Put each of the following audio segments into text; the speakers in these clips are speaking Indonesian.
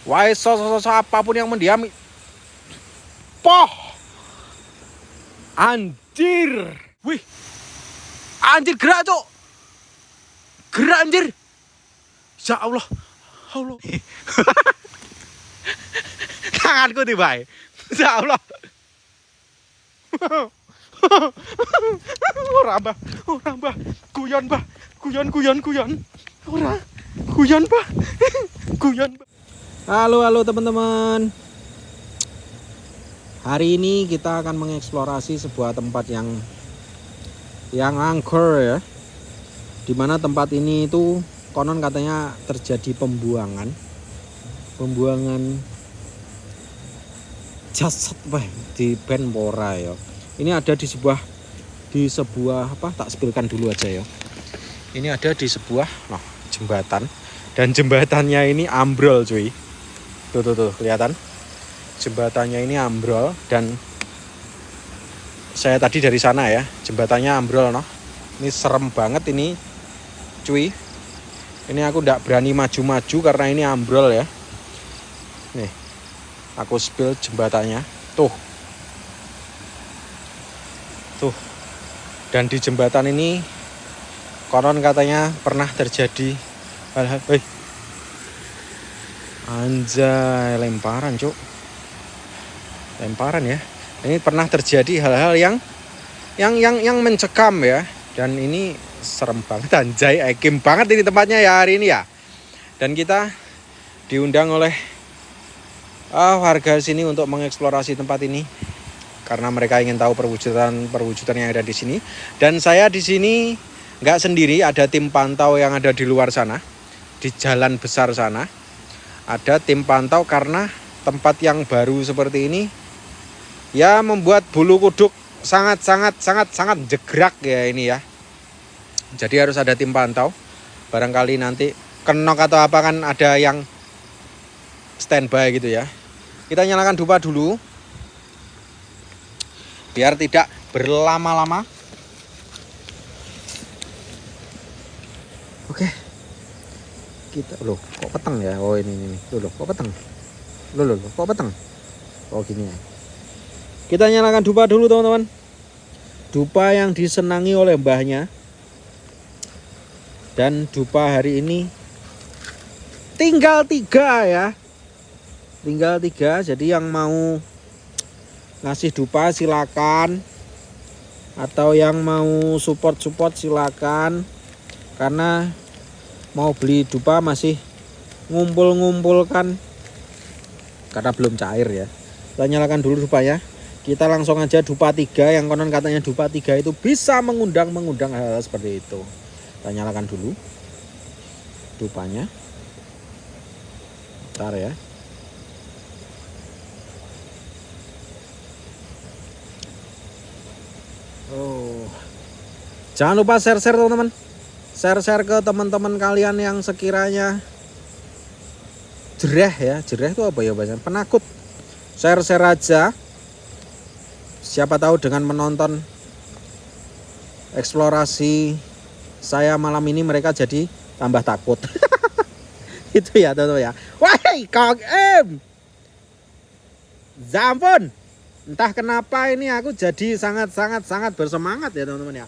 Wah, apapun yang mendiami. Poh. Anjir. Wih. Anjir gerak, Cok. Gerak anjir. Ya Allah. Allah. Tanganku tiba. Ya Allah. Ora, Mbah. Ora, Mbah. Guyon, Mbah. Guyon. Ora. Guyon, Mbah. Guyon, Mbah. Halo teman-teman. Hari ini kita akan mengeksplorasi sebuah tempat yang angker ya. Dimana tempat ini itu konon katanya terjadi pembuangan jasad di Benpora ya. Ini ada di sebuah apa, tak spilkan dulu aja ya. Ini ada di sebuah jembatan, dan jembatannya ini ambrol cuy. Tuh kelihatan. Jembatannya ini ambrol, dan saya tadi dari sana ya, jembatannya ambrol Ini serem banget ini cuy. Ini aku nggak berani maju-maju karena ini ambrol ya. Nih, aku spill jembatannya. Tuh. Dan di jembatan ini konon katanya pernah terjadi hal-hal. Anjay, lemparan cuk. Lemparan ya. Ini pernah terjadi hal-hal yang mencekam ya. Dan ini serem banget, anjay, ekim banget ini tempatnya ya hari ini ya. Dan kita diundang oleh warga sini untuk mengeksplorasi tempat ini karena mereka ingin tahu perwujudan yang ada di sini. Dan saya di sini nggak sendiri, ada tim pantau yang ada di luar sana, di jalan besar sana. Ada tim pantau karena tempat yang baru seperti ini ya membuat bulu kuduk sangat jegrak ya ini ya. Jadi harus ada tim pantau. Barangkali nanti kenok atau apa kan ada yang standby gitu ya. Kita nyalakan dupa dulu biar tidak berlama-lama. Oke. Kita loh, kok peteng ya? Oh ini. Loh, kok peteng? Loh, kok peteng? Oh gini ya. Kita nyalakan dupa dulu teman-teman. Dupa yang disenangi oleh mbahnya. Dan dupa hari ini tinggal 3 ya. Tinggal 3. Jadi yang mau ngasih dupa silakan. Atau yang mau support silakan. Karena mau beli dupa masih ngumpulkan. Karena belum cair ya. Kita nyalakan dulu dupanya. Kita langsung aja dupa 3 yang konon katanya dupa 3 itu bisa mengundang hal-hal seperti itu. Kita nyalakan dulu dupanya. Bentar ya. Oh. Jangan lupa share teman-teman. Share ke teman-teman kalian yang sekiranya jereh ya. Jereh itu apa ya bahasanya? Penakut. Share aja. Siapa tahu dengan menonton eksplorasi saya malam ini mereka jadi tambah takut. Itu ya teman-teman ya. Wahai Kang M. Zampun. Entah kenapa ini aku jadi sangat bersemangat ya teman-teman ya.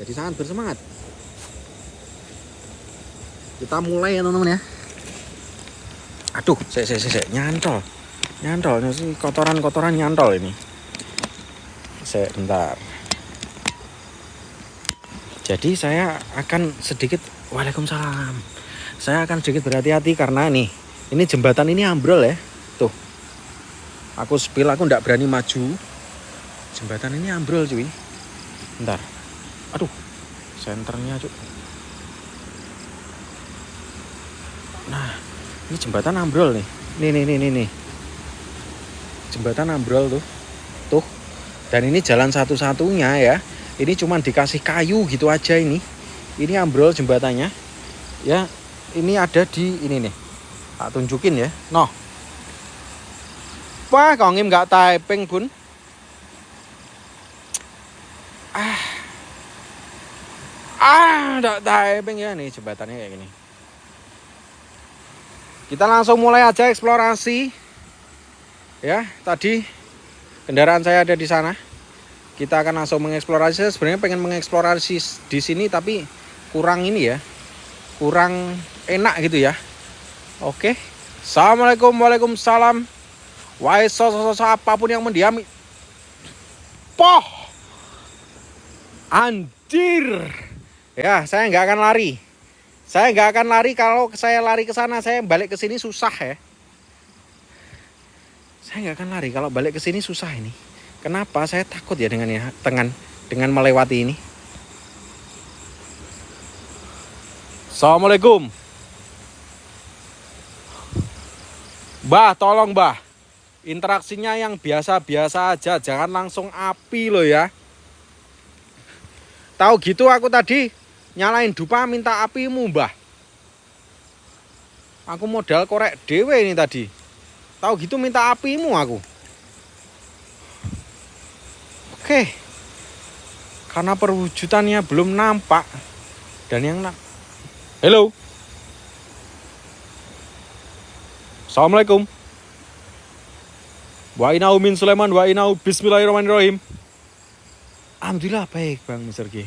Jadi sangat bersemangat. Kita mulai ya teman-teman ya. Aduh, saya nyantol sih, kotoran nyantol ini. Saya bentar. Jadi saya akan sedikit Waalaikumsalam. Saya akan sedikit berhati-hati karena ini jembatan ini ambrol ya. Tuh. Aku spill, aku enggak berani maju. Jembatan ini ambrol cuy. Bentar. Aduh. Senternya cuy. Nah, ini jembatan ambrol nih. Nih. Jembatan ambrol tuh. Dan ini jalan satu-satunya ya. Ini cuma dikasih kayu gitu aja ini. Ini ambrol jembatannya. Ya, ini ada di ini nih. Tak tunjukin ya. Noh. Wah, Kang Im nggak typing, Bun. Nggak typing ya nih jembatannya kayak gini. Kita langsung mulai aja eksplorasi. Ya, tadi kendaraan saya ada di sana. Kita akan langsung mengeksplorasi. Saya sebenarnya pengen mengeksplorasi di sini tapi kurang ini ya. Kurang enak gitu ya. Oke. Assalamualaikum, waalaikumsalam. Wahai sosok-sosok apapun yang mendiami. Poh. Anjir. Ya, saya nggak akan lari. Saya nggak akan lari. Kalau saya lari ke sana, saya balik ke sini susah ya. Saya nggak akan lari. Kalau balik ke sini susah ini. Kenapa? Saya takut ya dengan melewati ini. Assalamualaikum. Mbah, tolong mbah. Interaksinya yang biasa-biasa aja. Jangan langsung api loh ya. Tahu gitu aku tadi nyalain dupa minta apimu mbah. Aku modal korek dewe ini tadi. Tahu gitu minta apimu aku. Oke. Karena perwujudannya belum nampak. Dan yang Halo. Assalamualaikum. Wa inau min Sulaiman wa inau bismillahirrahmanirrahim. Alhamdulillah baik Bang Mr. G.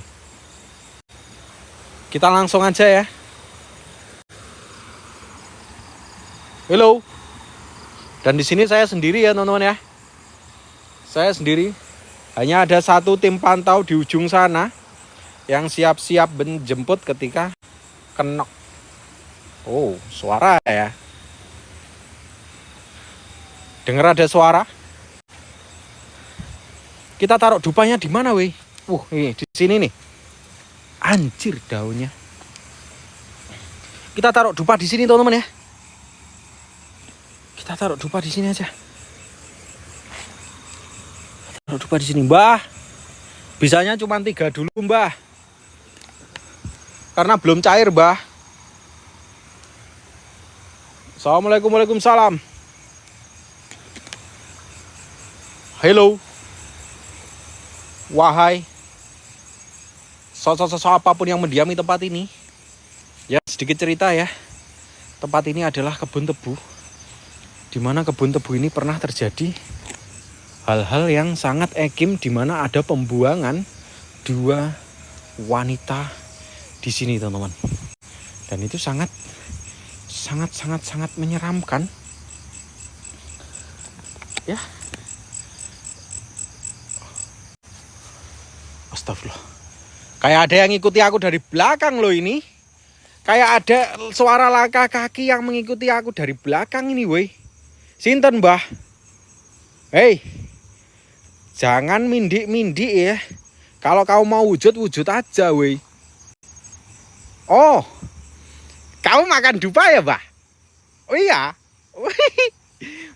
Kita langsung aja ya. Halo. Dan di sini saya sendiri ya teman-teman ya. Saya sendiri. Hanya ada satu tim pantau di ujung sana yang siap-siap menjemput ketika kenok. Oh, suara ya. Dengar ada suara? Kita taruh dupanya di mana, weh? Ini di sini nih. Anjir daunnya. Kita taruh dupa di sini, teman-teman ya. Kita taruh dupa di sini aja. Taruh dupa di sini, Mbah. Bisanya cuma 3 dulu, Mbah. Karena belum cair, Mbah. Assalamualaikum, waalaikumsalam. Halo. Wahai sosok-sosok apapun yang mendiami tempat ini. Ya, sedikit cerita ya. Tempat ini adalah kebun tebu. Di mana kebun tebu ini pernah terjadi hal-hal yang sangat ekim, di mana ada pembuangan 2 wanita di sini, teman-teman. Dan itu sangat menyeramkan. Ya. Astagfirullah. Kayak ada yang ngikuti aku dari belakang loh ini. Kayak ada suara langkah kaki yang mengikuti aku dari belakang ini, woi. Sinten, Mbah? Hei, jangan mindik-mindik ya. Kalau kau mau wujud aja, woi. Oh, kamu makan dupa ya, Mbah? Oh iya.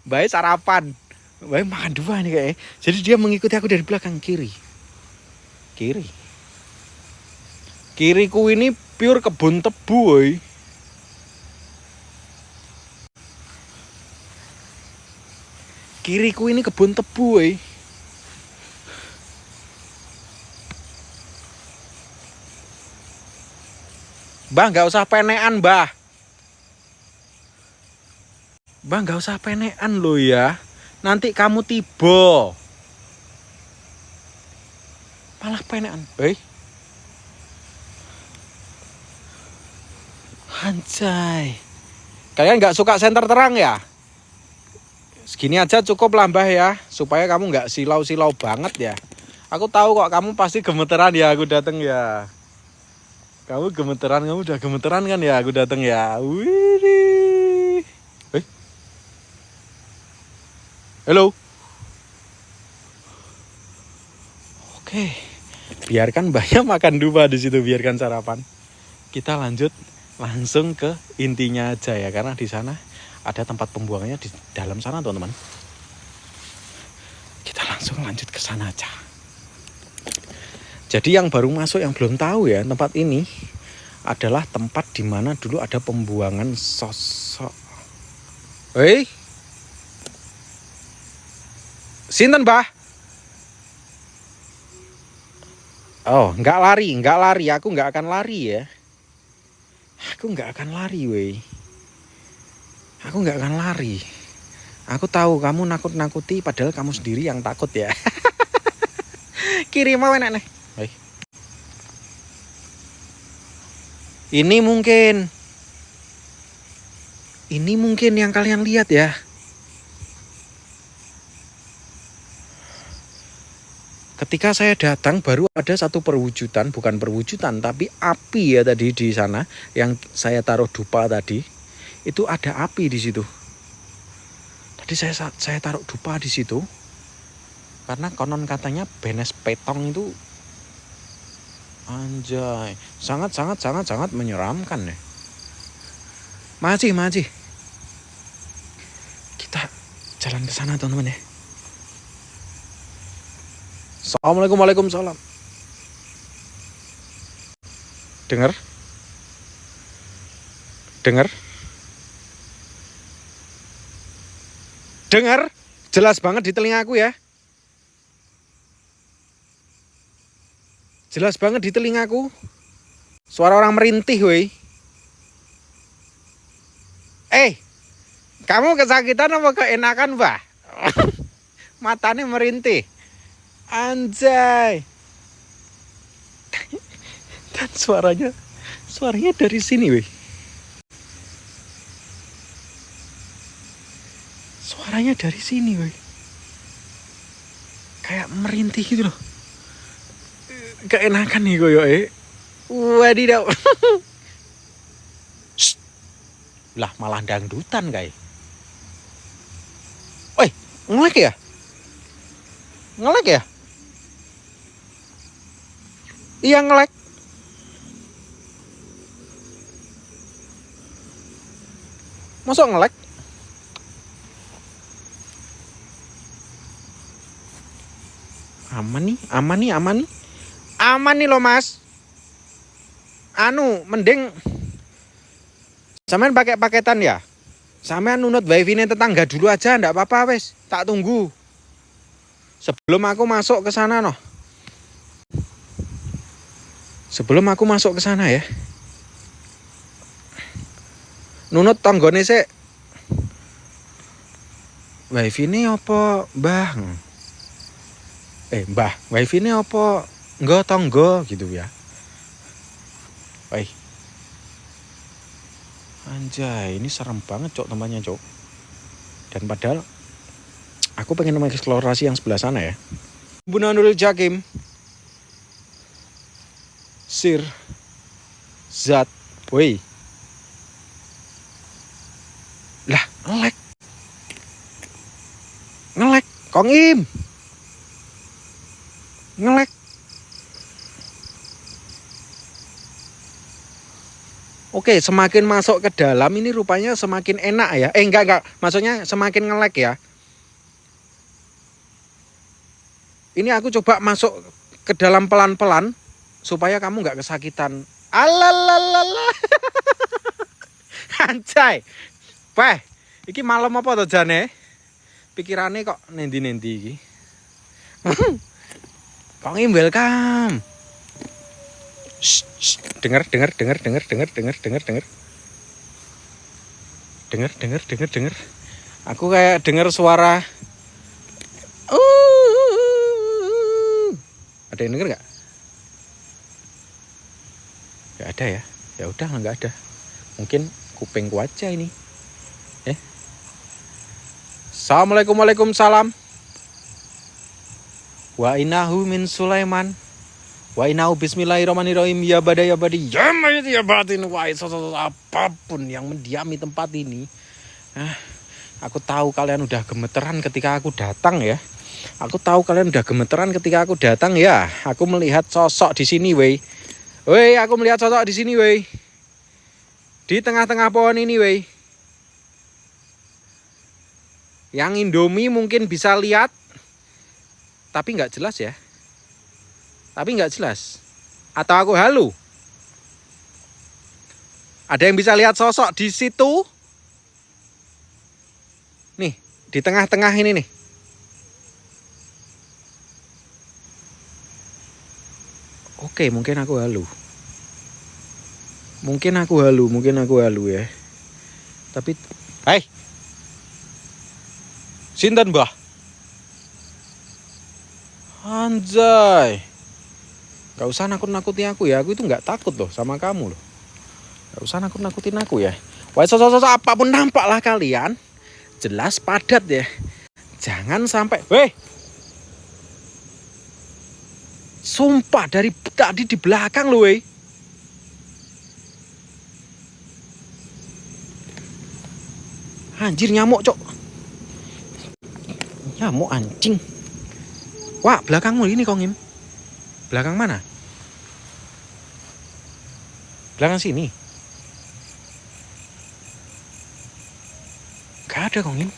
Mbah sarapan. Mbah makan dupa nih kayaknya. Jadi dia mengikuti aku dari belakang kiri. Kiriku ini pure kebun tebu, woi. Kiriku ini kebun tebu, woi. Mbah, nggak usah penekan, Mbah. Mbah, nggak usah penekan lo ya. Nanti kamu tiba. Malah penekan. Anjay. Kalian nggak suka senter terang ya? Segini aja cukup lah, Mbah ya. Supaya kamu nggak silau-silau banget ya. Aku tahu kok kamu pasti gemeteran ya aku datang ya. Kamu udah gemeteran kan ya aku datang ya. Wih. Halo. Oke. Biarkan Mbahnya makan dupa di situ, biarkan sarapan. Kita lanjut langsung ke intinya aja ya, karena di sana ada tempat pembuangannya di dalam sana, teman-teman. Kita langsung lanjut ke sana aja. Jadi yang baru masuk yang belum tahu ya, tempat ini adalah tempat di mana dulu ada pembuangan sosok. Sinten, Mbah? Oh, nggak lari. Aku nggak akan lari ya. Aku nggak akan lari, weh. Aku nggak akan lari. Aku tahu kamu nakut-nakuti padahal kamu sendiri yang takut ya. Kiri mau enak nih. Baik. Ini mungkin yang kalian lihat ya. Ketika saya datang baru ada satu perwujudan, bukan perwujudan tapi api ya tadi di sana yang saya taruh dupa tadi. Itu ada api di situ. Tadi saya taruh dupa di situ. Karena konon katanya Benes Petong itu anjay, sangat menyeramkan ya. Maji. Kita jalan ke sana teman-teman ya. Assalamualaikum, waalaikumsalam. Dengar? Jelas banget di telingaku ya. Jelas banget di telingaku. Suara orang merintih woi. Kamu kesakitan apa keenakan, Mbah? Matanya merintih. Anjay. Dan suaranya dari sini woi. Suaranya dari sini woi. Kayak merintih gitu loh. Keenakan nih koyo wadidaw. Lah malah dangdutan guys. Woi, ngelek ya? Iya ngelek. Masuk ngelek? Aman nih loh mas. Mending sampean pakai paketan ya. Sampean nunut wifi-nya tetangga dulu aja, ndak apa-apa wes. Tak tunggu. Sebelum aku masuk ke sana noh. Ya. Nunut tanggone sik. Wifi-ne apa, Mbah? Mbah, wifi-ne apa? Enggak tangga gitu ya. Baik. Anjay, ini serem banget cok tempatnya cok. Dan padahal aku pengen mengeksplorasi yang sebelah sana ya. Bunanul Jakim. Sir. Zat. Woi. Lah, ngelek. Kongim. Ngelek. Oke, semakin masuk ke dalam ini rupanya semakin enak ya. Enggak. Maksudnya semakin ngelek ya. Ini aku coba masuk ke dalam pelan-pelan supaya kamu nggak kesakitan. Alalala. Anjay. Weh, iki malam apa to jane? Pikirane kok nendi-nendi iki. Kongim welcome. Dengar. Aku kayak dengar suara. Ada yang denger nggak? Nggak ada ya. Ya udah nggak ada. Mungkin kupingku aja ini. Assalamualaikum, waalaikumsalam. Wa innahu min Sulaiman. Wa innahu bismillahirrahmanirrahim. Ya badi ya batin. Wa apapun yang mendiami tempat ini. Aku tahu kalian udah gemeteran ketika aku datang ya. Aku melihat sosok di sini weh. Di tengah-tengah pohon ini weh. Yang Indomie mungkin bisa lihat. Tapi nggak jelas ya. Atau aku halu. Ada yang bisa lihat sosok di situ? Nih, di tengah-tengah ini nih. Oke, mungkin aku halu ya. Tapi Hei. Sinten, Mbah? Anjay. Gak usah nakut-nakuti aku ya. Aku itu gak takut loh sama kamu loh. Gak usah nakut-nakutin aku ya. Wah, sosok apapun nampaklah kalian. Jelas padat ya. Jangan sampai. Weh. Sumpah dari tadi di belakang loh, weh. Anjir, nyamuk, Cok. Nyamuk anjing. Wah, belakangmu ini, Kong Im. Belakang mana? Belakang sini. Gak ada, Kong Im.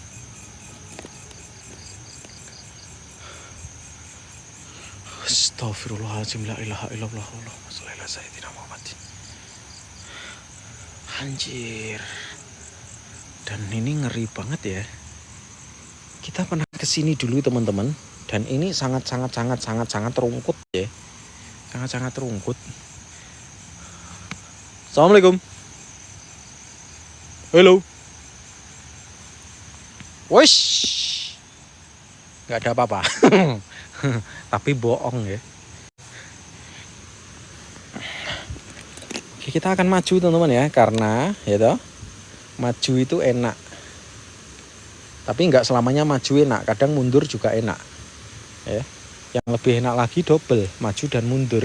Astagfirullahaladzim, la ilaha illallah, Allahumma sholli ala sayyidina Muhammadin. Anjir. Dan ini ngeri banget ya. Kita pernah kesini dulu teman-teman. Dan ini sangat terungkut ya. Sangat terungkut. Assalamualaikum. Halo. Wish. Gak ada apa-apa. Tapi bohong ya. Oke, kita akan maju teman-teman ya. Karena ya toh, maju itu enak. Tapi nggak selamanya maju enak. Kadang mundur juga enak. Ya. Yang lebih enak lagi double. Maju dan mundur.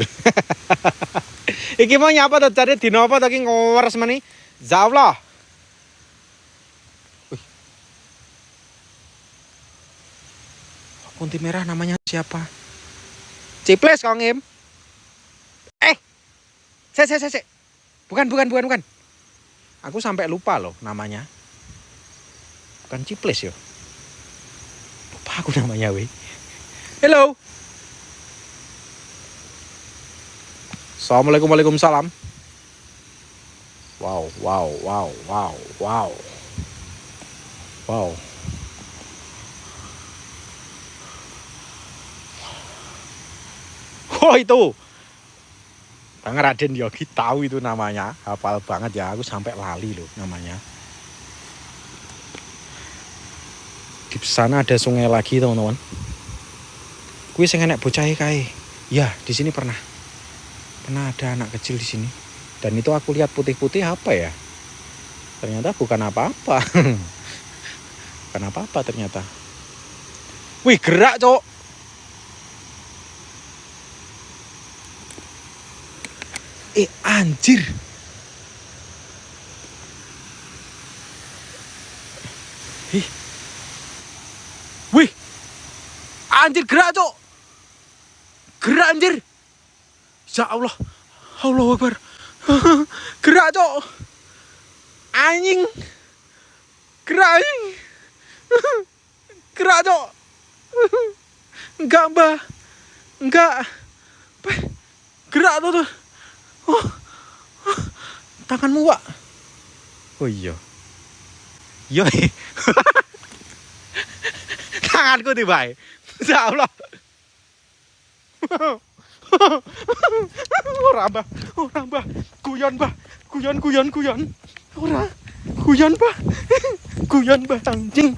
Iki mau nyapa tuh cari dino apa tadi ngores mani. Zaulah. Kunti merah namanya siapa? Ciples, Kong Im. Sek. Bukan. Aku sampai lupa loh namanya. Bukan Ciples yo. Lupa aku namanya, weh. Hello. Assalamualaikum, waalaikumsalam. Wow. Oh itu Bang Raden Yogi tahu itu namanya. Hafal banget ya. Aku sampai lali loh namanya. Di sana ada sungai lagi teman-teman. Kuwi sing enek bocah kae. Ya, di sini pernah ada anak kecil di sini. Dan itu aku lihat putih-putih apa ya? Ternyata bukan apa-apa. Bukan apa-apa ternyata. Wih, gerak, Cok. Anjir. Wih. Anjir, gerak, Cok. Gerak, anjir. Ya Allah. Allahu Akbar. Gerak, Cok. Anjing. Gerak, anjing. Gerak, Cok. Enggak, Mbah. Enggak. Gerak tuh. Tanganmu, Wak. Oh iya. Yo. Tanganku tiba. Ya Allah. Ora, Mbah. Guyon, Mbah. Guyon. Ora. Guyon, Mbah. Guyon, Mbah, anjing.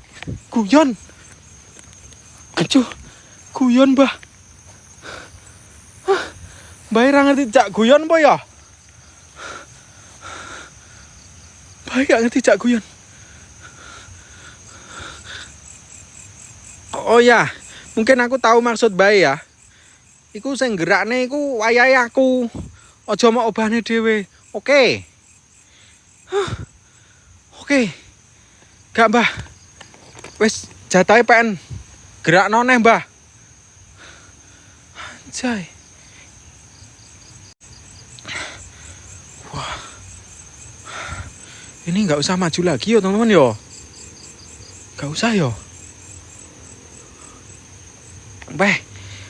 Guyon. Aduh. Guyon, Mbah. Mbah ra ngerti jak guyon apa ya? Mbah gak ngerti jak guyon. Oh ya, mungkin aku tahu maksud Mbah ya. Iku sing gerakne iku wayahe aku. Aja mau obahne dhewe. Oke. Oke. Gak, Mbah. Wis jatahe PN. Gerakno neh, Mbah. Anjay. Wah. Ini nggak usah maju lagi yo teman-teman yo. Nggak usah yo. Beh,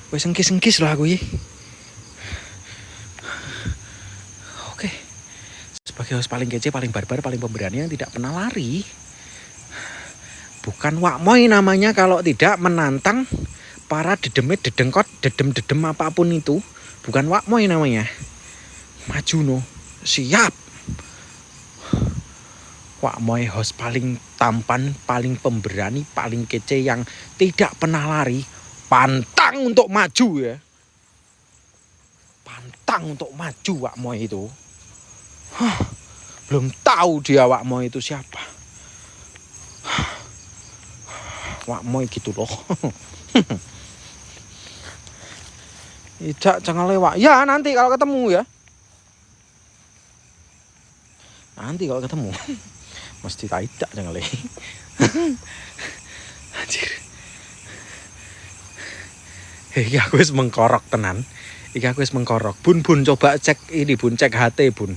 wes sengkis lah aku ya. Oke. Sebagai host paling kece, paling barbar, paling pemberani yang tidak pernah lari. Bukan wakmoy namanya kalau tidak menantang para dedemit, dedengkot, dedem apapun itu. Bukan wakmoy namanya. Maju no. Siap. Wak Moy host paling tampan, paling pemberani, paling kece yang tidak pernah lari. Pantang untuk maju ya. Pantang untuk maju Wak Moy itu. Belum tahu dia Wak Moy itu siapa. Wak Moy gitu loh. Tidak, jangan lewat. Ya nanti kalau ketemu ya. Nanti kalau ketemu. Mesti tidak jangan lewat. Anjir. Iki aku wis mengkorok tenan. Iki aku wis mengkorok. Bun coba cek ini Bun, cek HT Bun.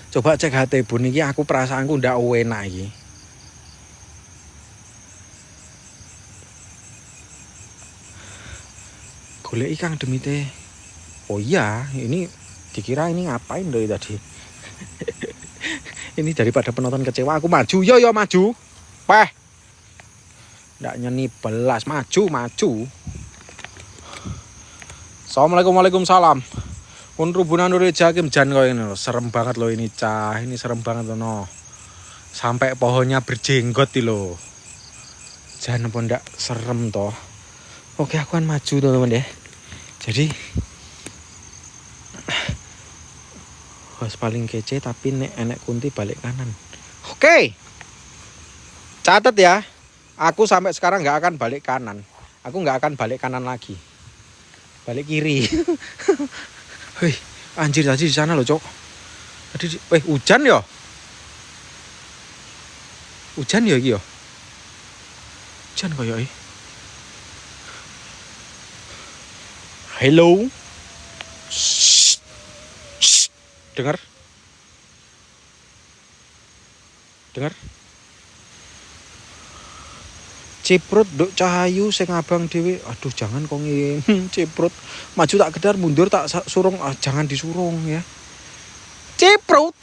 Coba cek HT Bun iki aku perasaanku ndak enak iki. Golek Kang Demite. Oh iya, ini dikira ini ngapain dari tadi. Ini daripada penonton kecewa aku maju. Yo maju. Peh. Ndak nyeni belas, maju. Assalamualaikum, waalaikumsalam. Pun rubunan Nurul Jakim jan kau ini loh. Serem banget loh ini cah. Ini serem banget loh no. Sampai pohonnya berjenggot loh. Jan pun ndak serem toh. Oke, aku akan maju teman-teman ya. Jadi host paling kece tapi enek kunti balik kanan. Oke. Catat ya. Aku sampai sekarang nggak akan balik kanan. Aku nggak akan balik kanan lagi. Balik kiri. Hei, anjir tadi di sana loh, Cok. Tadi hujan ya? Hujan ya iki ya? Hujan koyo iki. Hello. Shh. Dengar. Ciprut nduk Cahayu sing abang dhewe. Aduh jangan kok Ciprut. Maju tak gedar, mundur tak surung. Jangan disurung ya. Ciprut.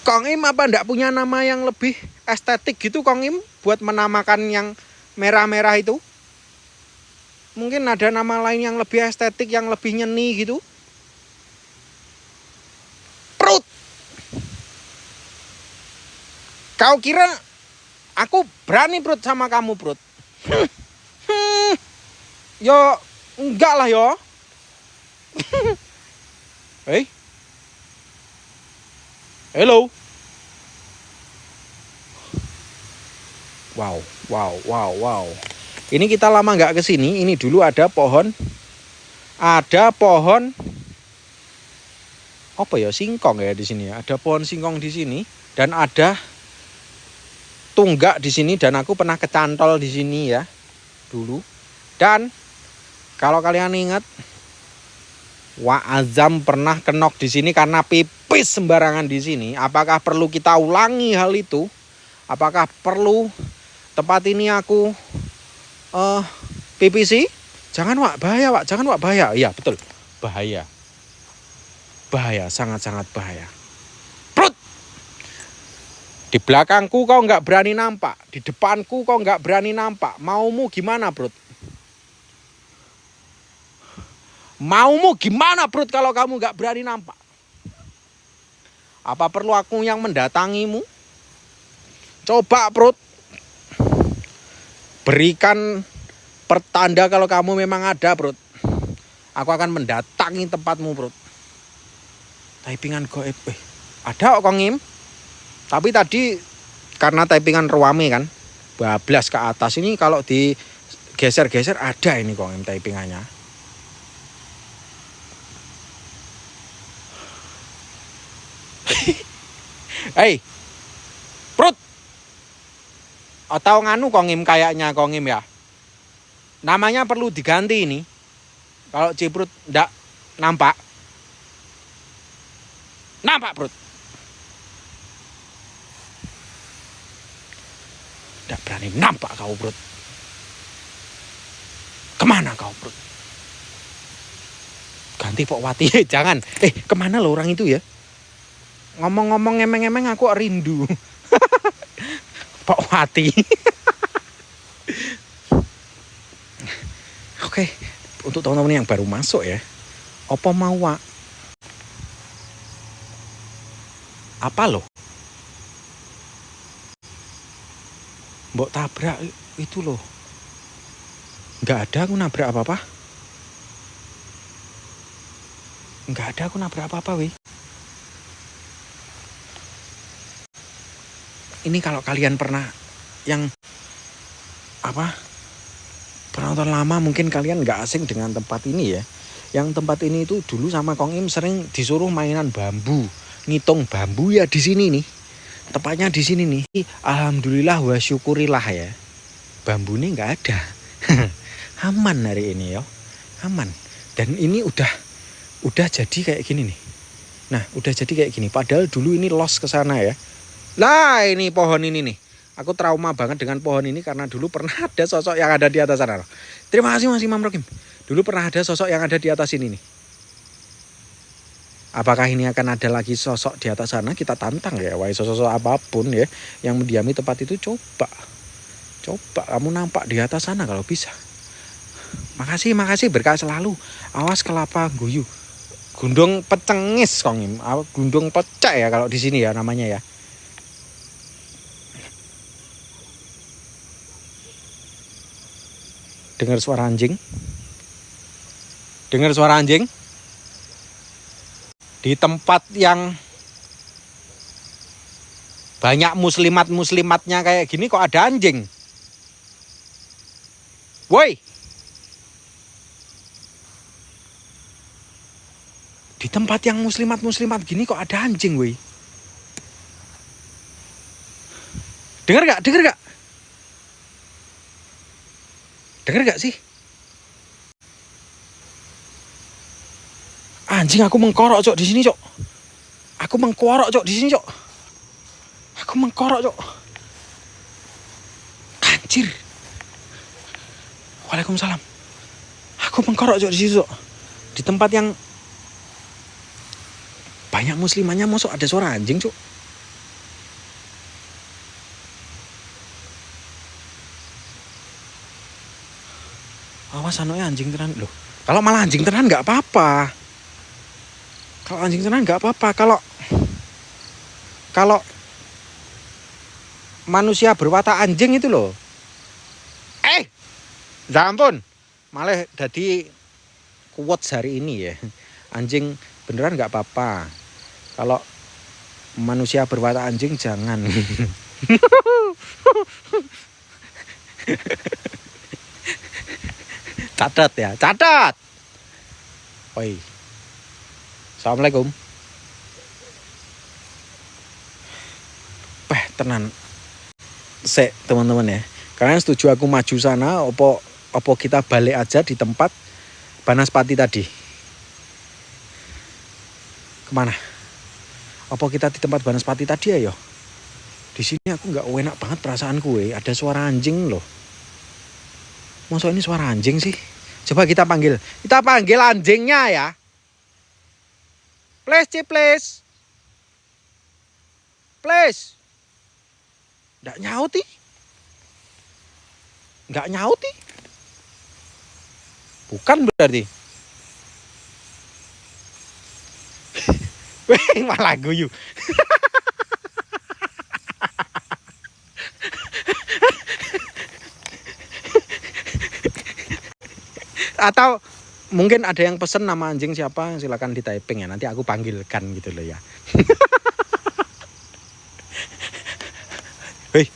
Kong Im apa ndak punya nama yang lebih estetik gitu Kong Im buat menamakan yang merah-merah itu? Mungkin ada nama lain yang lebih estetik, yang lebih nyeni gitu. Prut. Kau kira aku berani Prut sama kamu Prut? Yo enggak lah yo. Hei. Hello. Wow. Ini kita lama nggak kesini. Ini dulu ada pohon apa ya, singkong ya di sini ya. Ada pohon singkong di sini dan ada tunggak di sini dan aku pernah kecantol di sini ya dulu. Dan kalau kalian ingat, Wak Azam pernah kenok di sini karena pipis sembarangan di sini. Apakah perlu kita ulangi hal itu? Apakah perlu tempat ini aku PPC? Jangan Wak, bahaya Wak, jangan Wak, bahaya. Iya betul, bahaya. Bahaya, sangat-sangat bahaya. Prut! Di belakangku kau nggak berani nampak, di depanku kau nggak berani nampak. Maumu gimana Prut? Maumu gimana Prut kalau kamu nggak berani nampak? Apa perlu aku yang mendatangimu? Coba Prut. Berikan pertanda kalau kamu memang ada Prut. Aku akan mendatangi tempatmu Prut. Typingan goib. Ada kok Ngim. Tapi tadi karena typingan ruame kan, bablas ke atas ini kalau digeser-geser ada ini kok Ngim typingannya. Hei. Prut. Atau nganu kok Ngim kayaknya kok Ngim ya. Namanya perlu diganti ini. Kalau Ciprut ndak nampak. Nampak Prut. Ndak berani nampak kau Prut. Kemana kau Prut? Ganti Pok Wati. Jangan. Kemana lo orang itu ya? Ngomong-ngomong ngemeng-ngemeng aku rindu. Pok Wati. Oke, untuk teman-teman yang baru masuk ya. Apa mau Wak? Apa loh? Mbok tabrak itu loh. Nggak ada aku nabrak apa-apa. Nggak ada aku nabrak apa-apa, weh. Ini kalau kalian pernah yang apa penonton lama, mungkin kalian nggak asing dengan tempat ini ya. Yang tempat ini itu dulu sama Kong Im sering disuruh mainan bambu, ngitung bambu ya di sini nih. Tepatnya di sini nih. Alhamdulillah wa syukurillah ya. Bambu ini nggak ada. Aman hari ini ya. Aman. Dan ini udah jadi kayak gini nih. Nah, udah jadi kayak gini. Padahal dulu ini los ke sana ya. Lah, ini pohon ini nih. Aku trauma banget dengan pohon ini karena dulu pernah ada sosok yang ada di atas sana. Terima kasih Mas Imam Rokim. Dulu pernah ada sosok yang ada di atas ini nih. Apakah ini akan ada lagi sosok di atas sana? Kita tantang ya. Wah, sosok apapun ya yang mendiami tempat itu, coba kamu nampak di atas sana kalau bisa. Makasih berkah selalu. Awas kelapa guyu. Gundung pecengis Kong Im. Gundung pecek ya kalau di sini ya namanya ya. Dengar suara anjing? Dengar suara anjing? Di tempat yang banyak muslimatnya kayak gini kok ada anjing? Woi! Di tempat yang muslimat gini kok ada anjing, woi? Dengar gak? Dengar gak sih? Anjing, aku mengkorok cok di sini cok. Aku mengkorok cok di sini cok. Anjir. Waalaikumsalam. Aku mengkorok cok di sini cok. Di tempat yang banyak muslimannya, mosok ada suara anjing cok. Awas anonya anjing tenan loh. Kalau malah anjing tenan nggak apa-apa. Kalau manusia berwatak anjing itu loh. Ya ampun. Malah jadi kuat hari ini ya. Anjing beneran nggak apa-apa. Kalau manusia berwatak anjing jangan. Catat. Oi. Assalamualaikum. Tenan. Teman-teman ya. Kalian setuju aku maju sana opo kita balik aja di tempat Banaspati tadi? Kemana? Opo kita di tempat Banaspati tadi ayo? Di sini aku nggak enak banget perasaanku ada suara anjing loh. Masa ini suara anjing sih? Coba kita panggil anjingnya ya. Please. Nggak nyauti. Bukan berarti. Malah guyu. Atau mungkin ada yang pesen nama anjing siapa, silakan di typing ya, nanti aku panggilkan gitu loh ya. Hei,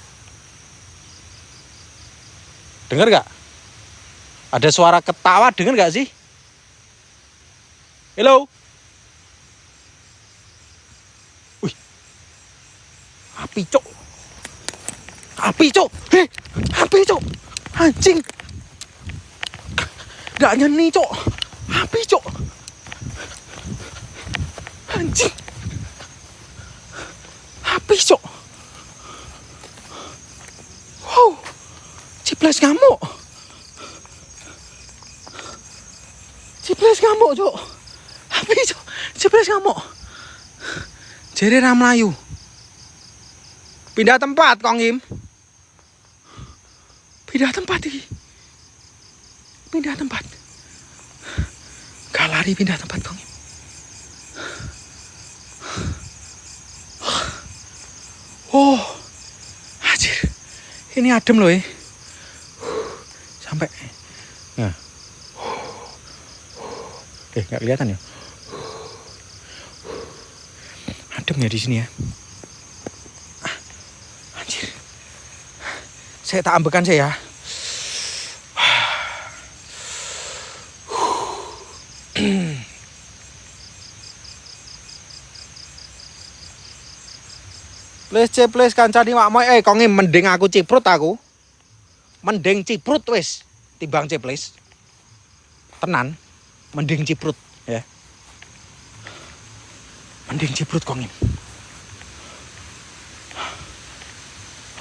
dengar gak? Ada suara ketawa, dengar gak sih? Hello? Wih, api cok. Hei, api cok. Anjing. Gak nyeni cok. Api cok. Anjing. Api cok. Wow. Ciples ngamuk cok. Api cok. Ciples ngamuk. Jere ra mlayu. Pindah tempat Kong Im. Pindah tempat. Gak lari, pindah tempat Kong Im. Oh, anjir. Ini adem loh ya. Sampai. Nah. Oke, nggak kelihatan ya. Adem ya di sini ya. Anjir. Saya tak ambekan saya ya. Please kancani mak moy konge mending aku ciprut aku. Mending ciprut wis timbang ceples. Tenan, mending ciprut ya. Mending ciprut konge.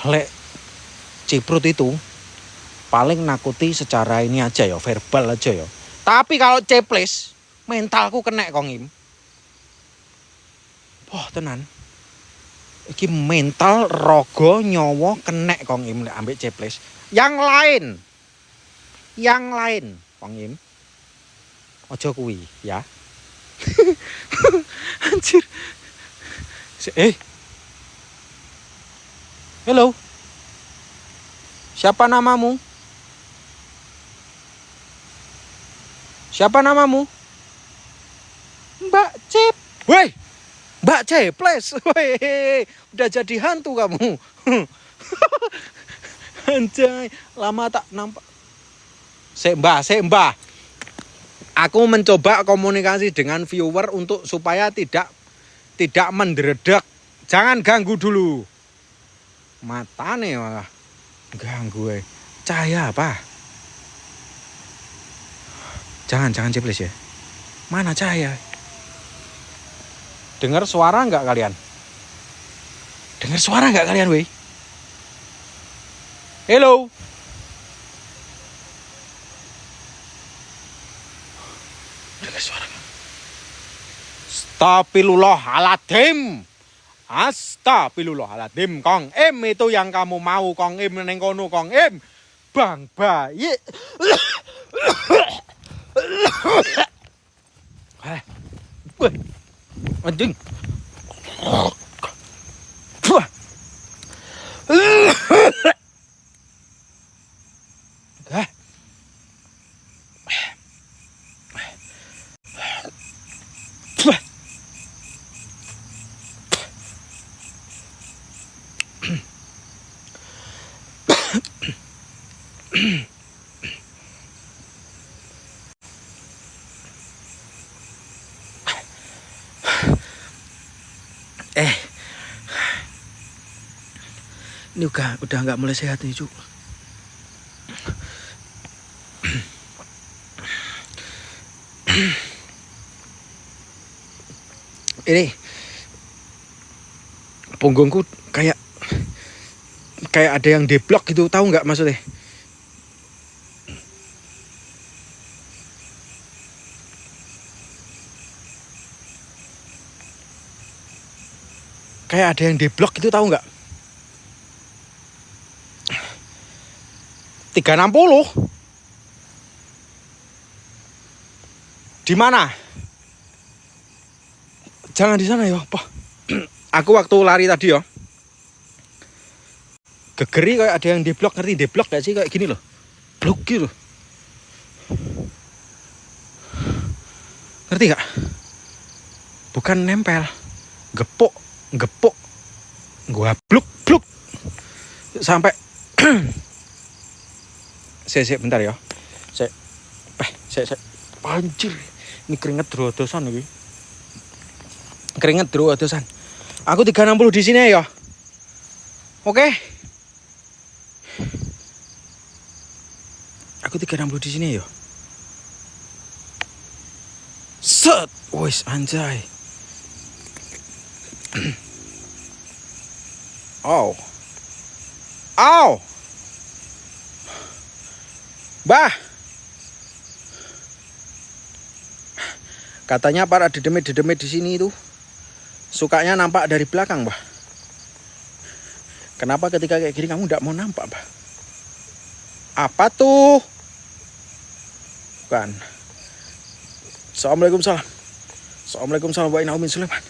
Lek ciprut itu paling nakuti secara ini aja ya, verbal aja ya. Tapi kalau ceples, mentalku kena kongim. Wah, tenan. Iki mental rogo nyowo kena kongim ambek ceples. Yang lain kongim. Ojo kuwi ya. Anjir. Hello. Siapa namamu? Siapa namamu? Mbak Cip. Woi. Mbak Ceples. Woi. Udah jadi hantu kamu. Anjay, lama tak nampak. Mbah. Aku mencoba komunikasi dengan viewer untuk supaya tidak menderedek. Jangan ganggu dulu. Matane malah ganggu. Cahaya apa? Jangan Ceples ya. Mana cahaya? Dengar suara enggak kalian? Dengar suara enggak kalian, weh? Hello. Dengar suara. Astagfirullahaladzim. Kong Im itu yang kamu mau, Kong Im neng kono, Kong Im. Bang bayi. Wih. Anjing. Ini udah nggak mulai sehat nih, Cuk. Ini punggungku kayak ada yang deblok gitu, tahu nggak maksudnya? Kayak ada yang deblok gitu, tahu nggak? 360. Di mana? Jangan di sana ya, Pak. Aku waktu lari tadi ya. Gegeri kayak ada yang deblok, ngerti deblok gak sih, kayak gini loh. Blok gitu. Ngerti gak? Bukan nempel. Gepok. Gua bluk. Sampai Saya bentar ya. Saya anjir. Ini keringet drodosan iki. Aku 360 di sini ya. Oke. Aku 360 di sini ya. Set. Wes anjay. Au. Bah. Katanya para dedemit di sini itu sukanya nampak dari belakang, Bah. Kenapa ketika kayak gini kamu tidak mau nampak, Bah? Apa tuh? Bukan. Assalamualaikum wa inna Sulaiman.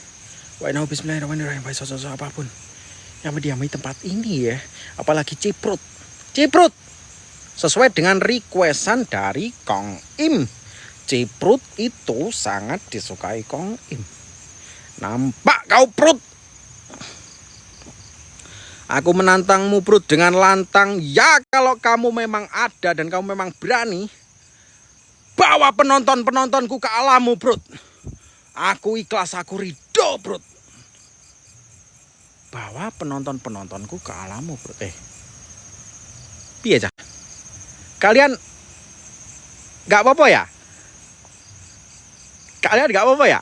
Wa inna bismillahirrahmanirrahim. Baik sosok apapun yang mendiami tempat ini ya. Apalagi Ciprut. Ciprut. Sesuai dengan requestan dari Kong Im. Ciprut itu sangat disukai Kong Im. Nampak kau Prut? Aku menantangmu Prut dengan lantang. Ya kalau kamu memang ada dan kamu memang berani, bawa penonton-penontonku ke alammu Prut. Aku ikhlas, aku ridho Prut. Bawa penonton-penontonku ke alammu Prut. Piye cah? Kalian gak apa-apa ya? Kalian gak apa-apa ya?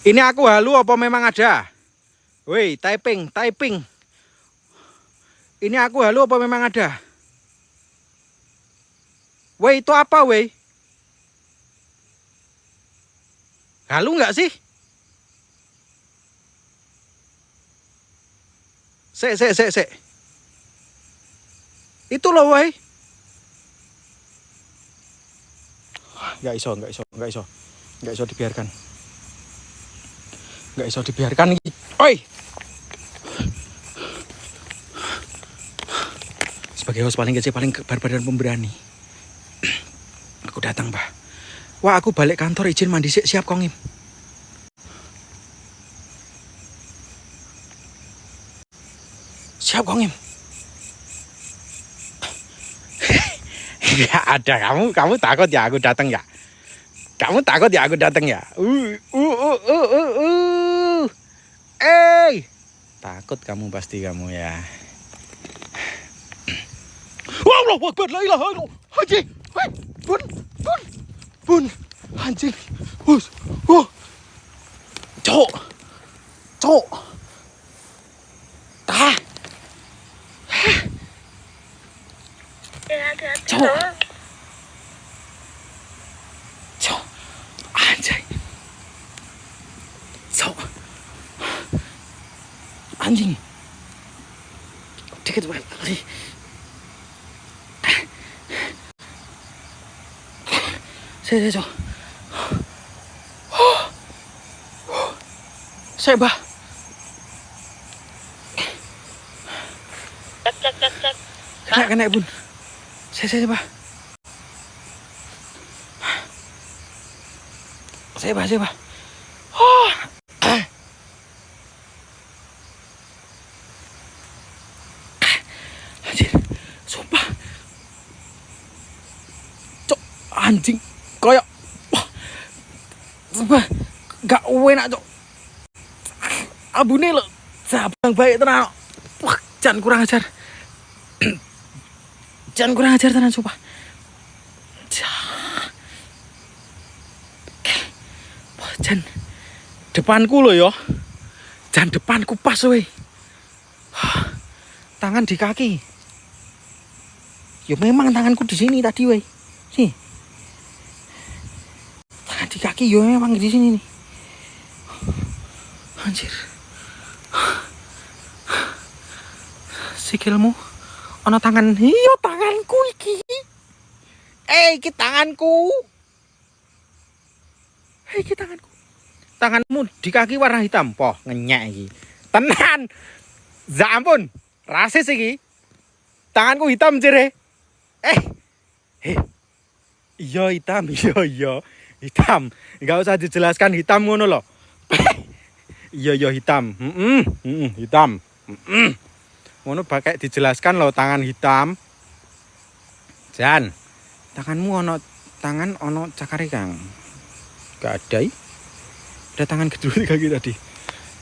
Ini aku halu apa memang ada? Woi, typing. Ini aku halu apa memang ada? Woi, itu apa woi? Halu nggak sih? Sek. Itu loh woi. Nggak iso dibiarkan. Nggak iso dibiarkan. Oi. Sebagai host paling kecil, paling barbar dan pemberani, aku datang, Mbah. Wah, aku balik kantor, izin mandi siap Kong Im. Siap Kong Im. Ya ada, kamu takut ya aku datang ya? Kamu takut ya aku datang ya? Takut kamu pasti kamu ya. Allahu Akbar, la ilaha illallah. Anjing. Bun. Anjing. Cok. Tah. Cok. Anjing. Cok. Anjing. Dikit banget. Saya Cok. Saya Bah. Cek. Kena Bun. Saya Bah. Saya Bah. Anjir, sumpah. Cok, anjing. Koyok. Wah. Sumpah. Gak enak, Cok. Abune lo. Sabang baik tenan. Wah, jangan kurang ajar. Jangan kurang ajar tenan, sumpah. Jan depanku lo yo. Jan depanku pas weh. Tangan di kaki. Ya memang tanganku di sini tadi weh. Sih. Tangan di kaki yo memang di sini nih. Anjir. Sikilmu ono tangan. Iya tanganku iki. Iki tanganku. Iki tanganku. Tanganmu di kaki warna hitam. Poh, ngenyek iki. Tenan. Ya ampun, rasis iki. Tanganku hitam jere. Iya hitam, iya. Hitam. Enggak usah dijelaskan hitam ngono lho. Iya hitam. Hitam. Ngono pakai dijelaskan lho tangan hitam. Jan, tanganmu ono cakare Kang. Gak ada. Ada tangan kedua kaki tadi.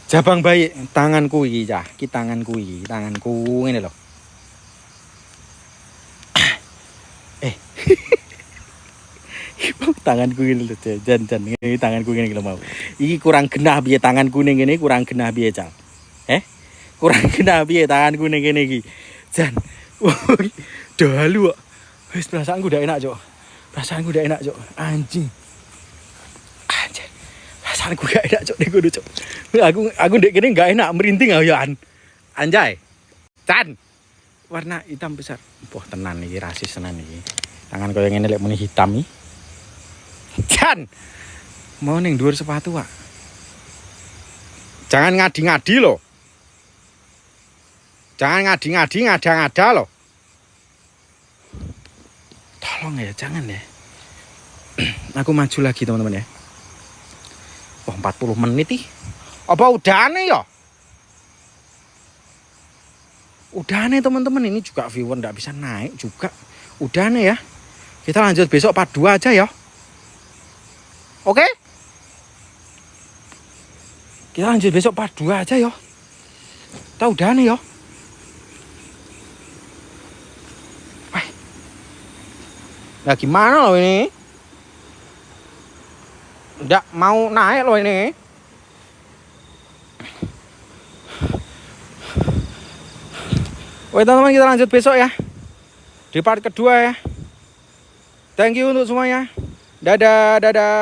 Jabang baik tanganku iki cah, iki tanganku ngene lho. Tanganku ngene lho, jan ngene tanganku ngene lho mau. Iki kurang genah piye tanganku ning ngene kurang genah piye, Cang? Kurang genah piye tanganku ning ngene iki. Jan. Dalu kok. Wis perasaanku udah enak, Cok. Anjing. Perasaanku gak enak, Cok, ning kono, Cok. Aku ndek kene gak enak, merinding ayoan. Anjay. Chan. Warna hitam besar. Wah, tenan iki rasis tenan iki. Tangan kau yang ini lek muni hitam nih. Jan, mau neng dhuwur sepatu Pak. Jangan ngadi-ngadi loh. Jangan ngadi-ngadi, ngada-ngada loh. Tolong ya, jangan ya. Aku maju lagi teman-teman ya. Wah 40 menit nih. Apa udah nih ya? Udah nih teman-teman, ini juga viewer nggak bisa naik juga. Udah nih ya. Kita lanjut besok part 2 aja ya. Oke? Kita lanjut besok part 2 aja ya. Kita udah nih ya. Nah gimana loh ini? Nggak mau naik loh ini. Oke teman-teman, kita lanjut besok ya. Di part kedua ya. Thank you untuk semuanya. Dadah, dadah.